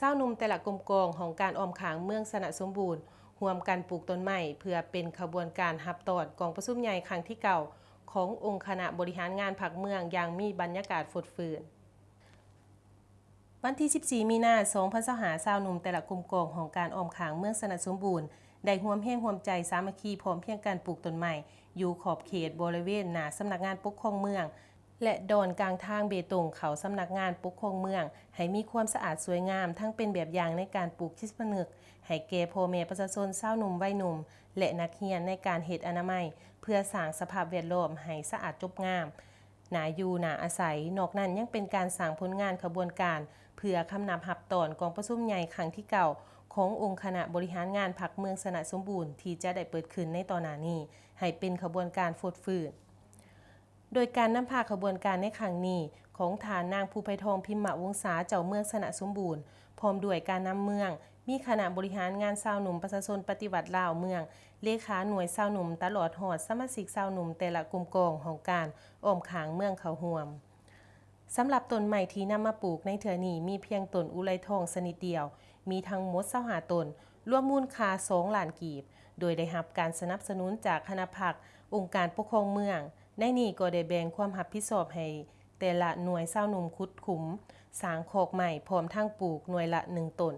เศร้าหนุ่มแต่ละกลุ่มกองของการออมขางเมืองสนะสมบูรณ์ร่วมกันปลูกต้นไม้เพื่อเป็นขบวนการหับตอดกองประชุมใหญ่ครั้งที่เก่าขององค์คณะบริหารงานผักเมืองอย่างมีบรรยากาศฟดฟืนวันที่ 14 มีนาคม 2025 หนุ่มแต่ละกลุ่มกองของการออมขางเมืองสนะสมบูรณ์ได้ร่วมแรงร่วมใจสามัคคีพร้อมเพรียงกันปลูกต้นไม้อยู่ขอบเขตบริเวณหน้าสำนักงานปกครองเมืองและดอนกลางทางเบตงเขาสำนักงานปกครองเมืองให้มีความสะอาดสวยงามทั้งเป็นแบบอย่างในการปลูกจิตสำนึกให้แก่พ่อแม่ประชาชนชาวหนุ่มวัยหนุ่มและนักเรียนในการเฮ็ดอนามัยเพื่อสร้างสภาพแวดล้อมให้สะอาดจบงามน่าอยู่น่าอาศัยนอกนั้นยังเป็นการสร้างผลงานขบวนการเพื่อคำนับหับตอนกองประชุมใหญ่ครั้งที่เก่าขององค์คณะบริหารงานพรรคเมืองสนะสมบูรณ์ที่จะได้เปิดขึ้นในตอนนี้ให้เป็นขบวนการฟดฟื้นโดยการนำพาขบวนการในครั้งนี้ของฐานนางภูไพทองพิมพ์วงศาเจ้าเมืองสนะสมบูรณ์พร้อมด้วยการนำเมืองมีคณะบริหารงานชาวหนุ่มประชาชนปฏิวัติลาวเมืองเลขาหน่วยชาวหนุ่มตลอดหอดสมาชิกชาวหนุ่มแต่ละกลุ่มกองของการอ้อมขางเมืองเขาห่วมสำหรับต้นใหม่ที่นำมาปลูกในเทื่อนี้มีเพียงต้นอุไรทองชนิดเดียวมีทั้งหมด25ต้นรวมมูลค่า2 ล้านกีบโดยได้รับการสนับสนุนจากคณะพรรคองค์การปกครองเมืองในนี้ก็ได้แบ่งความรับผิดชอบให้แต่ละหน่วยชาวหนุ่มขุดขุมสร้างโคกใหม่พร้อมทั้งปลูกหน่วยละ1 ต้น